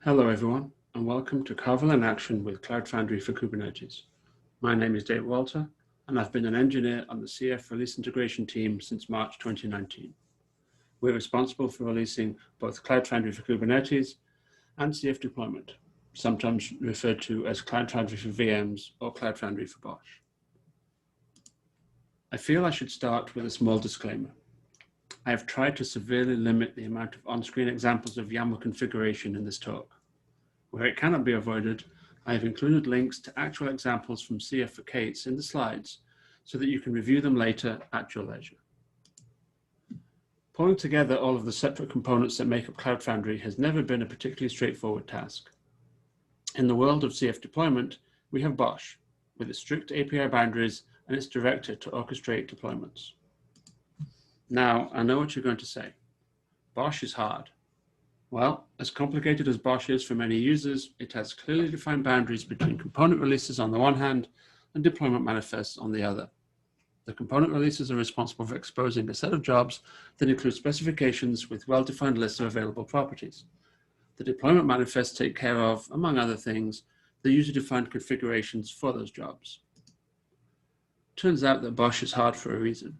Hello everyone, and welcome to Carvel in Action with Cloud Foundry for Kubernetes. My name is Dave Walter, and I've been an engineer on the CF release integration team since March 2019. We're responsible for releasing both Cloud Foundry for Kubernetes and CF deployment, sometimes referred to as Cloud Foundry for VMs or Cloud Foundry for Bosh. I feel I should start with a small disclaimer. I have tried to severely limit the amount of on-screen examples of YAML configuration in this talk. Where it cannot be avoided, I have included links to actual examples from CF for K8s in the slides so that you can review them later at your leisure. Pulling together all of the separate components that make up Cloud Foundry has never been a particularly straightforward task. In the world of CF deployment, we have Bosh, with its strict API boundaries and its director to orchestrate deployments. Now, I know what you're going to say. Bosh is hard. Well, as complicated as Bosh is for many users, it has clearly defined boundaries between component releases on the one hand and deployment manifests on the other. The component releases are responsible for exposing a set of jobs that include specifications with well-defined lists of available properties. The deployment manifests take care of, among other things, the user-defined configurations for those jobs. Turns out that Bosh is hard for a reason.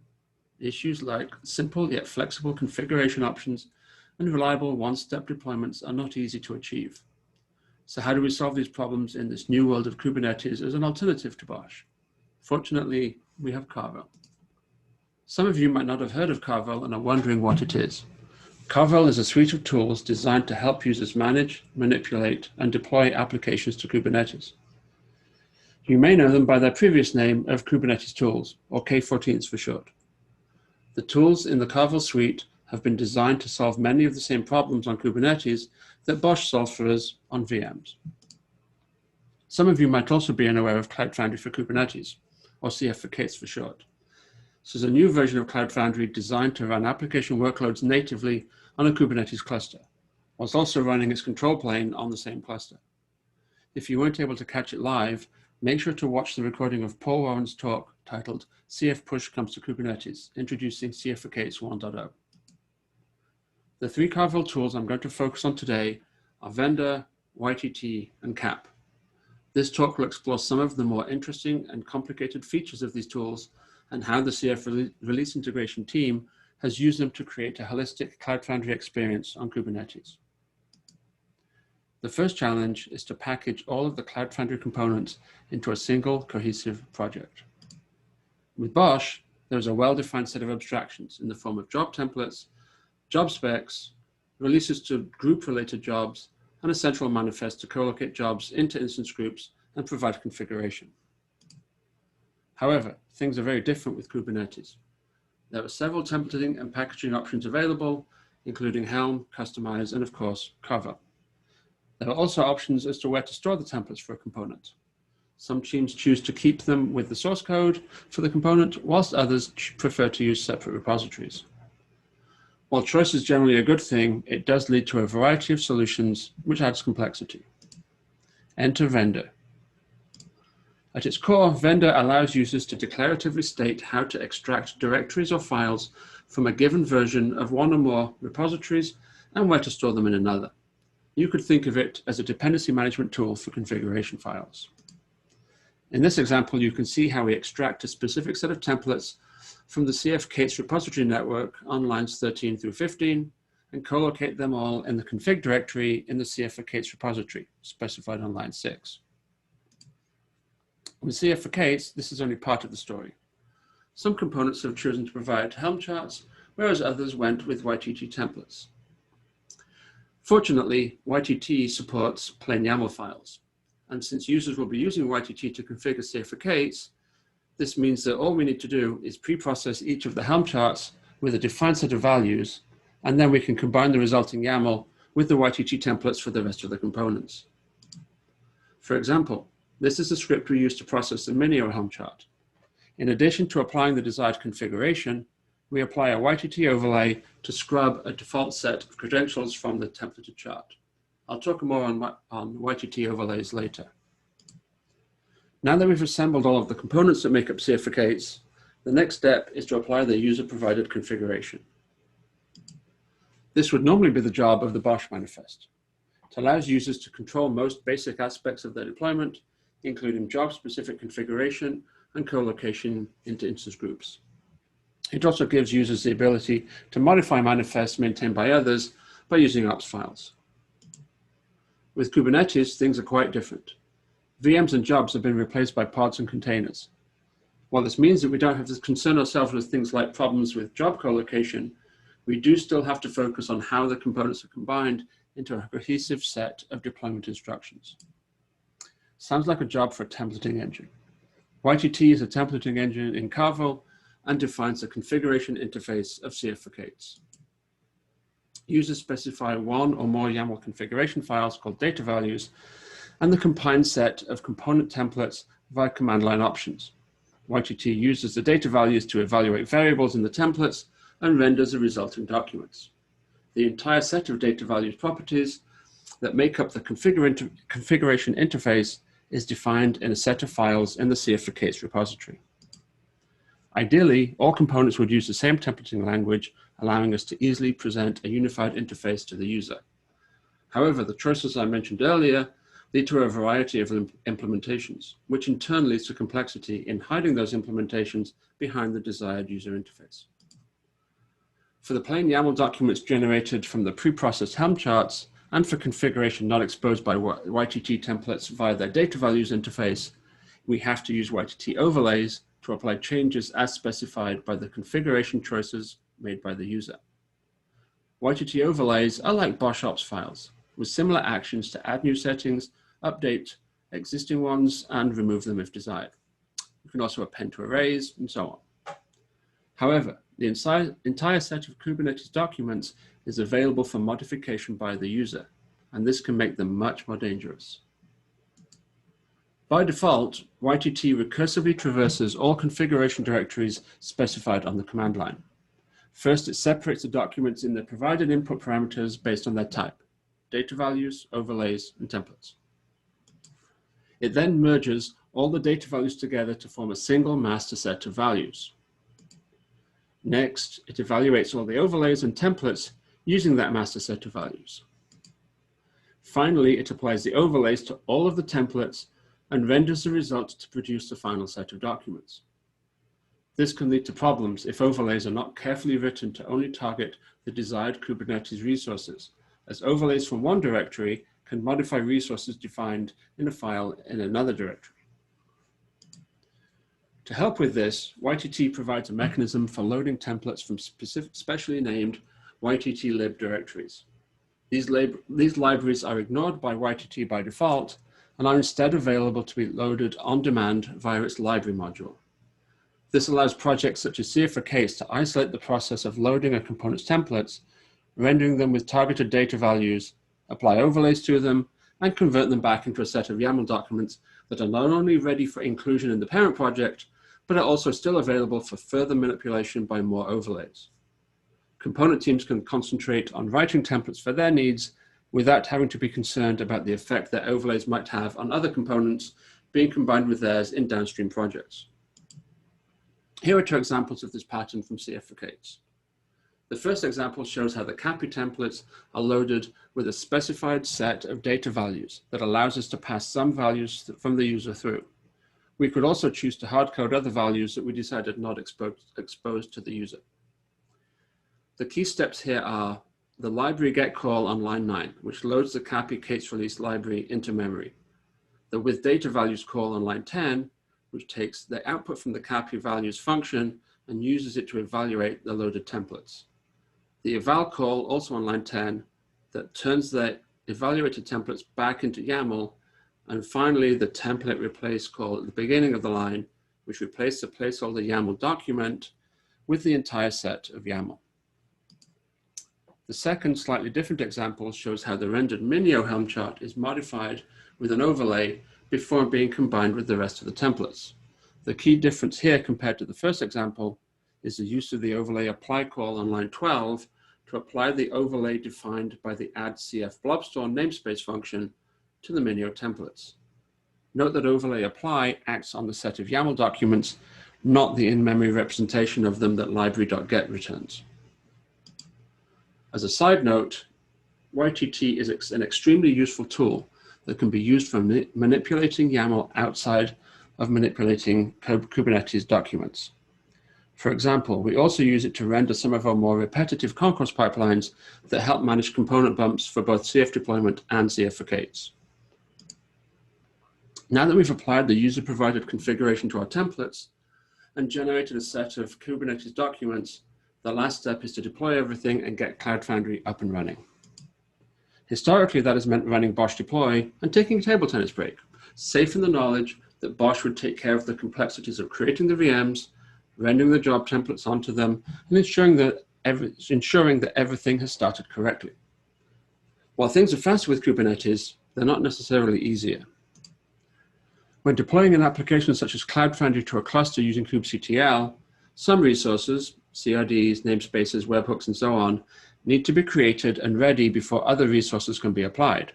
Issues like simple yet flexible configuration options and reliable one-step deployments are not easy to achieve. So how do we solve these problems in this new world of Kubernetes as an alternative to Bosh? Fortunately, we have Carvel. Some of you might not have heard of Carvel and are wondering what it is. Carvel is a suite of tools designed to help users manage, manipulate, and deploy applications to Kubernetes. You may know them by their previous name of Kubernetes tools, or K8s for short. The tools in the Carvel suite have been designed to solve many of the same problems on Kubernetes that Bosh solves for us on VMs. Some of you might also be unaware of Cloud Foundry for Kubernetes, or CF for K8s for short. This is a new version of Cloud Foundry designed to run application workloads natively on a Kubernetes cluster, whilst also running its control plane on the same cluster. If you weren't able to catch it live, make sure to watch the recording of Paul Warren's talk titled CF Push Comes to Kubernetes, Introducing CF for K8s 1.0. The three Carvel tools I'm going to focus on today are vendir, YTT, and kapp. This talk will explore some of the more interesting and complicated features of these tools and how the CF release integration team has used them to create a holistic Cloud Foundry experience on Kubernetes. The first challenge is to package all of the Cloud Foundry components into a single cohesive project. With Bosh, there's a well-defined set of abstractions in the form of job templates, job specs, releases to group-related jobs, and a central manifest to co-locate jobs into instance groups and provide configuration. However, things are very different with Kubernetes. There are several templating and packaging options available, including Helm, Customize, and of course, Carvel. There are also options as to where to store the templates for a component. Some teams choose to keep them with the source code for the component, whilst others prefer to use separate repositories. While choice is generally a good thing, it does lead to a variety of solutions, which adds complexity. Enter vendir. At its core, vendir allows users to declaratively state how to extract directories or files from a given version of one or more repositories and where to store them in another. You could think of it as a dependency management tool for configuration files. In this example, you can see how we extract a specific set of templates from the CF K8s repository network on lines 13 through 15 and co-locate them all in the config directory in the CF for K8s repository, specified on line 6. With CF for K8s, this is only part of the story. Some components have chosen to provide Helm charts, whereas others went with YTT templates. Fortunately, YTT supports plain YAML files. And since users will be using YTT to configure CF for K8s, this means that all we need to do is pre-process each of the Helm charts with a defined set of values, and then we can combine the resulting YAML with the YTT templates for the rest of the components. For example, this is the script we use to process the Minio Helm chart. In addition to applying the desired configuration, we apply a YTT overlay to scrub a default set of credentials from the templated chart. I'll talk more on YTT overlays later. Now that we've assembled all of the components that make up CF for K8s, the next step is to apply the user-provided configuration. This would normally be the job of the Bosh manifest. It allows users to control most basic aspects of their deployment, including job-specific configuration and co-location into instance groups. It also gives users the ability to modify manifests maintained by others by using ops files. With Kubernetes, things are quite different. VMs and jobs have been replaced by pods and containers. While this means that we don't have to concern ourselves with things like problems with job co-location, we do still have to focus on how the components are combined into a cohesive set of deployment instructions. Sounds like a job for a templating engine. YTT is a templating engine in Carvel and defines the configuration interface of CF for K8s. Users specify one or more YAML configuration files called data values and the combined set of component templates via command line options. YTT uses the data values to evaluate variables in the templates and renders the resulting documents. The entire set of data values properties that make up the configuration interface is defined in a set of files in the CF for K8s repository. Ideally, all components would use the same templating language, allowing us to easily present a unified interface to the user. However, the choices I mentioned earlier lead to a variety of implementations, which in turn leads to complexity in hiding those implementations behind the desired user interface. For the plain YAML documents generated from the pre-processed Helm charts, and for configuration not exposed by YTT templates via their data values interface, we have to use Ytt Overlays to apply changes as specified by the configuration choices made by the user. Ytt Overlays are like BOSH ops files, with similar actions to add new settings, update existing ones, and remove them if desired. You can also append to arrays, and so on. However, the entire set of Kubernetes documents is available for modification by the user, and this can make them much more dangerous. By default, Ytt recursively traverses all configuration directories specified on the command line. First, it separates the documents in the provided input parameters based on their type: data values, overlays, and templates. It then merges all the data values together to form a single master set of values. Next, it evaluates all the overlays and templates using that master set of values. Finally, it applies the overlays to all of the templates and renders the results to produce the final set of documents. This can lead to problems if overlays are not carefully written to only target the desired Kubernetes resources, as overlays from one directory can modify resources defined in a file in another directory. To help with this, Ytt provides a mechanism for loading templates from specially named yttlib directories. These libraries are ignored by Ytt by default and are instead available to be loaded on demand via its library module. This allows projects such as CF for K8s to isolate the process of loading a component's templates, rendering them with targeted data values, apply overlays to them, and convert them back into a set of YAML documents that are not only ready for inclusion in the parent project, but are also still available for further manipulation by more overlays. Component teams can concentrate on writing templates for their needs without having to be concerned about the effect that overlays might have on other components being combined with theirs in downstream projects. Here are two examples of this pattern from CF for K8s. The first example shows how the kapp templates are loaded with a specified set of data values that allows us to pass some values from the user through. We could also choose to hardcode other values that we decided not exposed to the user. The key steps here are the library get call on line 9, which loads the kapp K8s release library into memory. The with data values call on line 10, which takes the output from the kapp values function and uses it to evaluate the loaded templates. The eval call, also on line 10, that turns the evaluated templates back into YAML. And finally, the template replace call at the beginning of the line, which replaces the placeholder YAML document with the entire set of YAML. The second, slightly different example shows how the rendered Minio Helm chart is modified with an overlay before being combined with the rest of the templates. The key difference here compared to the first example is the use of the overlay apply call on line 12 to apply the overlay defined by the add CF blobstore namespace function to the Minio templates. Note that overlay apply acts on the set of YAML documents, not the in-memory representation of them that library.get returns. As a side note, YTT is an extremely useful tool that can be used for manipulating YAML outside of manipulating Kubernetes documents. For example, we also use it to render some of our more repetitive concourse pipelines that help manage component bumps for both CF deployment and CF for K8s. Now that we've applied the user-provided configuration to our templates and generated a set of Kubernetes documents, the last step is to deploy everything and get Cloud Foundry up and running. Historically, that has meant running BOSH deploy and taking a table tennis break, safe in the knowledge that BOSH would take care of the complexities of creating the VMs, rendering the job templates onto them, and ensuring that everything has started correctly. While things are faster with Kubernetes, they're not necessarily easier. When deploying an application such as Cloud Foundry to a cluster using kubectl, some resources, CRDs, namespaces, webhooks, and so on, need to be created and ready before other resources can be applied.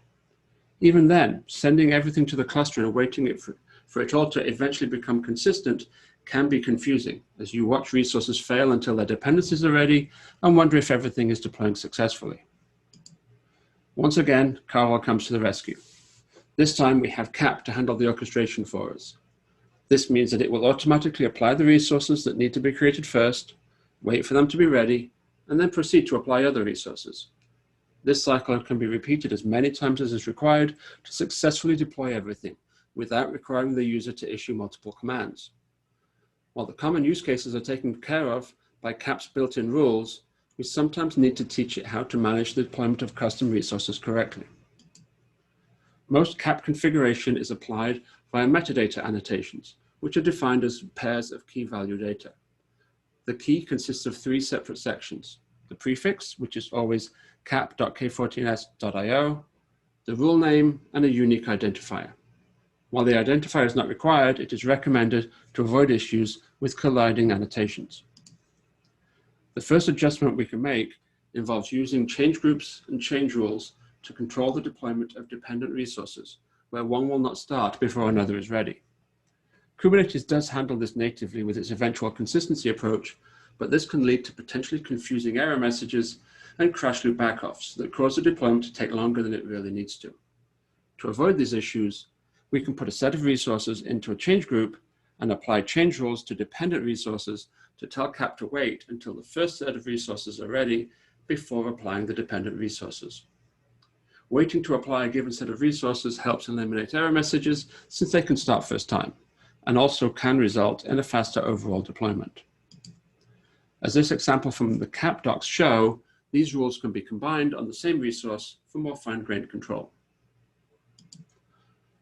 Even then, sending everything to the cluster and waiting for it all to eventually become consistent can be confusing, as you watch resources fail until their dependencies are ready and wonder if everything is deploying successfully. Once again, Carvel comes to the rescue. This time we have kapp to handle the orchestration for us. This means that it will automatically apply the resources that need to be created first, wait for them to be ready, and then proceed to apply other resources. This cycle can be repeated as many times as is required to successfully deploy everything without requiring the user to issue multiple commands. While the common use cases are taken care of by kapp's built-in rules, we sometimes need to teach it how to manage the deployment of custom resources correctly. Most kapp configuration is applied via metadata annotations, which are defined as pairs of key value data. The key consists of 3 separate sections: the prefix, which is always kapp.k14s.io, the rule name, and a unique identifier. While the identifier is not required, it is recommended to avoid issues with colliding annotations. The first adjustment we can make involves using change groups and change rules to control the deployment of dependent resources, where one will not start before another is ready. Kubernetes does handle this natively with its eventual consistency approach, but this can lead to potentially confusing error messages and crash loop backoffs that cause the deployment to take longer than it really needs to. To avoid these issues, we can put a set of resources into a change group and apply change rules to dependent resources to tell kapp to wait until the first set of resources are ready before applying the dependent resources. Waiting to apply a given set of resources helps eliminate error messages since they can start first time, and also can result in a faster overall deployment. As this example from the kapp docs show, these rules can be combined on the same resource for more fine-grained control.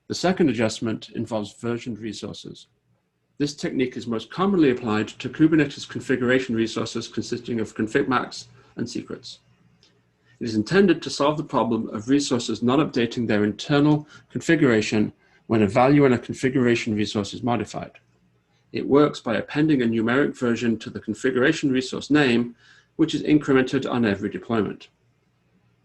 The second adjustment involves versioned resources. This technique is most commonly applied to Kubernetes configuration resources consisting of config max and secrets. It is intended to solve the problem of resources not updating their internal configuration when a value in a configuration resource is modified. It works by appending a numeric version to the configuration resource name, which is incremented on every deployment.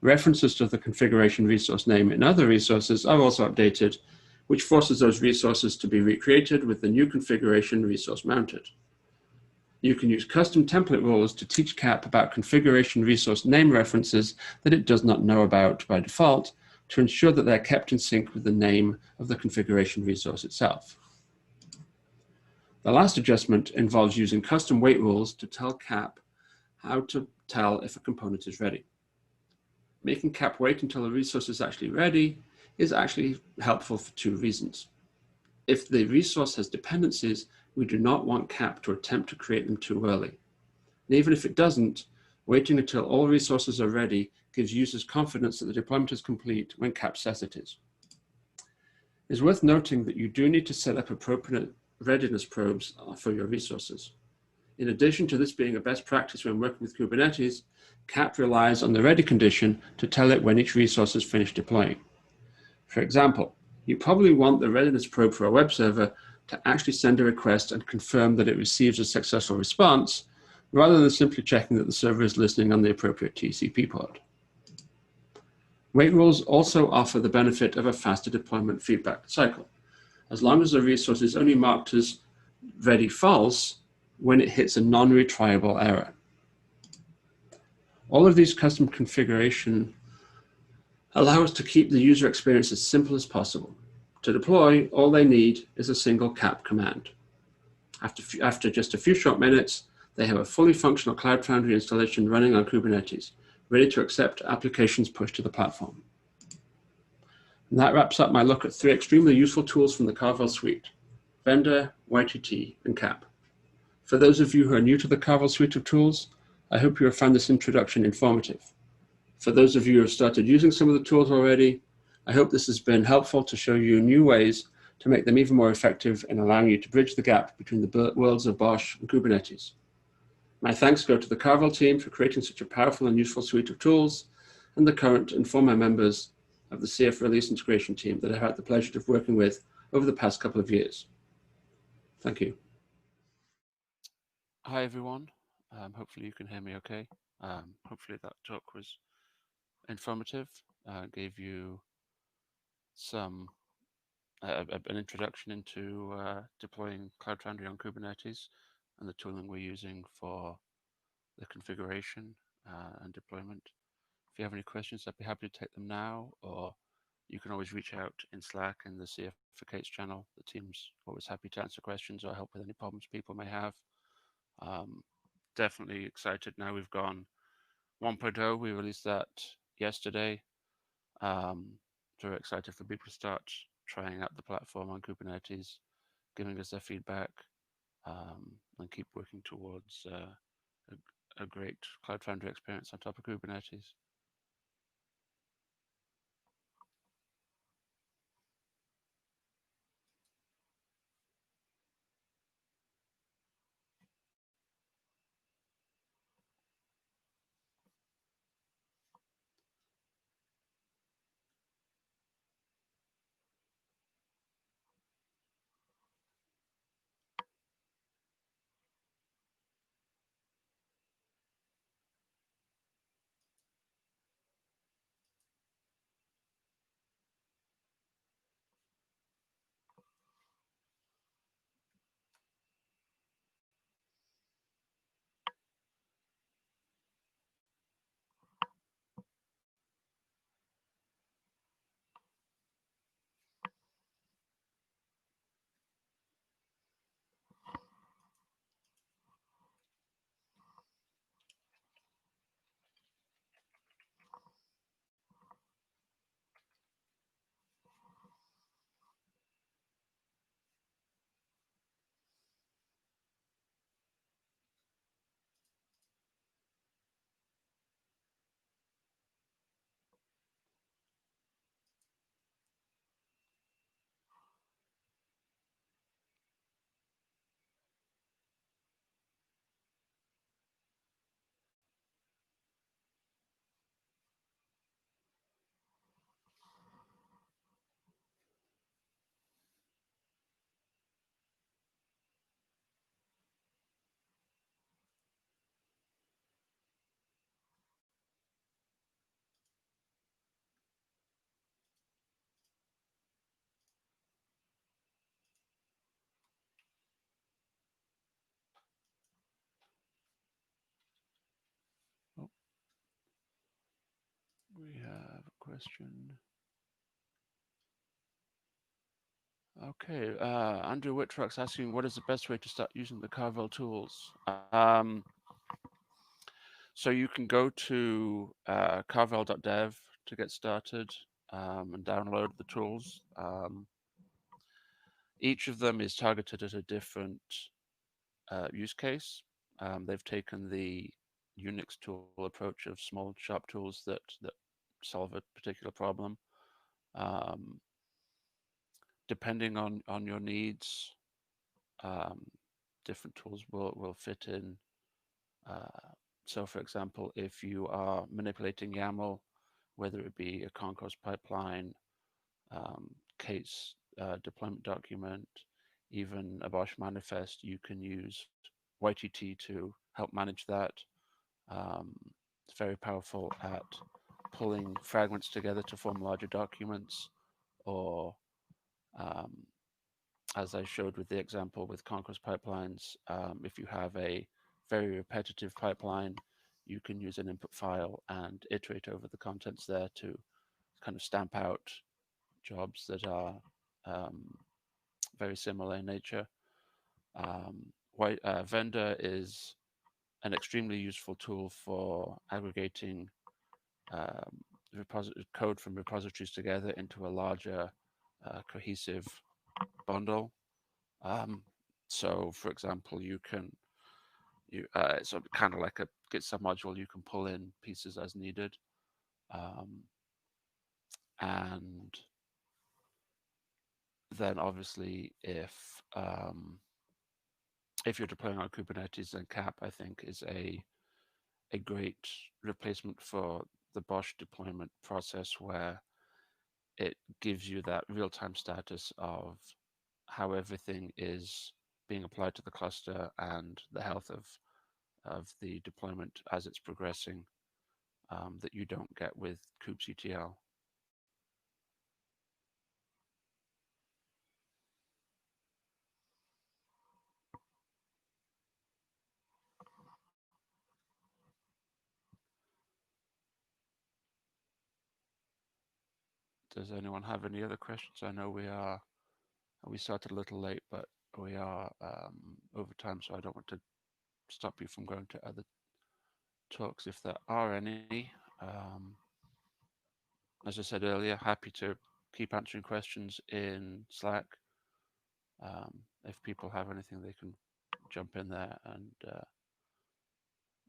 References to the configuration resource name in other resources are also updated, which forces those resources to be recreated with the new configuration resource mounted. You can use custom template rules to teach kapp about configuration resource name references that it does not know about by default to ensure that they're kept in sync with the name of the configuration resource itself. The last adjustment involves using custom wait rules to tell kapp how to tell if a component is ready. Making kapp wait until a resource is actually ready is actually helpful for 2 reasons. If the resource has dependencies, we do not want kapp to attempt to create them too early. And even if it doesn't, waiting until all resources are ready gives users confidence that the deployment is complete when kapp says it is. It's worth noting that you do need to set up appropriate readiness probes for your resources. In addition to this being a best practice when working with Kubernetes, kapp relies on the ready condition to tell it when each resource is finished deploying. For example, you probably want the readiness probe for a web server to actually send a request and confirm that it receives a successful response, rather than simply checking that the server is listening on the appropriate TCP port. Wait rules also offer the benefit of a faster deployment feedback cycle, as long as the resource is only marked as ready false when it hits a non-retriable error. All of these custom configuration allow us to keep the user experience as simple as possible. To deploy, all they need is a single kapp command. After just a few short minutes, they have a fully functional Cloud Foundry installation running on Kubernetes, ready to accept applications pushed to the platform. And that wraps up my look at 3 extremely useful tools from the Carvel suite: vendir, YTT, and kapp. For those of you who are new to the Carvel suite of tools, I hope you have found this introduction informative. For those of you who have started using some of the tools already, I hope this has been helpful to show you new ways to make them even more effective in allowing you to bridge the gap between the worlds of BOSH and Kubernetes. My thanks go to the Carvel team for creating such a powerful and useful suite of tools, and the current and former members of the CF Release Integration team that I've had the pleasure of working with over the past couple of years. Thank you. Hi, everyone. Hopefully you can hear me okay. Hopefully that talk was informative, gave you some an introduction into deploying Cloud Foundry on Kubernetes and the tooling we're using for the configuration and deployment. If you have any questions, I'd be happy to take them now, or you can always reach out in Slack in the CF for K8s channel. The team's always happy to answer questions or help with any problems people may have. Definitely excited now we've gone 1.0. We released that yesterday. Very excited for people to start trying out the platform on Kubernetes, giving us their feedback, and keep working towards a great Cloud Foundry experience on top of Kubernetes. Oh, we have a question. Okay, Andrew Whitrock's asking, what is the best way to start using the Carvel tools? So you can go to carvel.dev to get started and download the tools. Each of them is targeted at a different use case. They've taken the Unix tool approach of small, sharp tools that solve a particular problem. Depending on your needs, different tools will fit in. So, for example, if you are manipulating YAML, whether it be a concourse pipeline, K8s deployment document, even a BOSH manifest, you can use YTT to help manage that. It's very powerful at pulling fragments together to form larger documents, or as I showed with the example with concourse pipelines, if you have a very repetitive pipeline, you can use an input file and iterate over the contents there to kind of stamp out jobs that are very similar in nature. Vendir is an extremely useful tool for aggregating code from repositories together into a larger cohesive bundle. So, for example, it's kind of like a Git submodule. You can pull in pieces as needed, and then obviously if you're deploying on Kubernetes, then kapp, I think, is a great replacement for the BOSH deployment process, where it gives you that real-time status of how everything is being applied to the cluster and the health of the deployment as it's progressing, that you don't get with kubectl. Does anyone have any other questions? I know we started a little late, but we are over time, so I don't want to stop you from going to other talks if there are any. As I said earlier, happy to keep answering questions in Slack. If people have anything, they can jump in there, and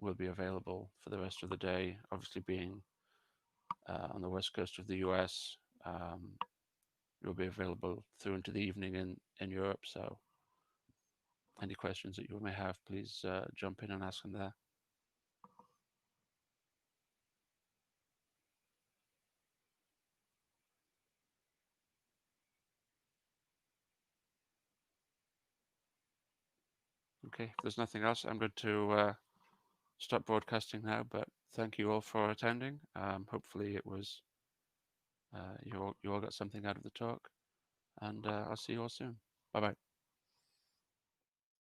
we'll be available for the rest of the day. Obviously, being on the west coast of the US, you'll be available through into the evening in Europe. So any questions that you may have, please jump in and ask them there. Okay, if there's nothing else, I'm going to stop broadcasting now, but thank you all for attending. Hopefully it was, you all got something out of the talk, and I'll see you all soon. Bye-bye.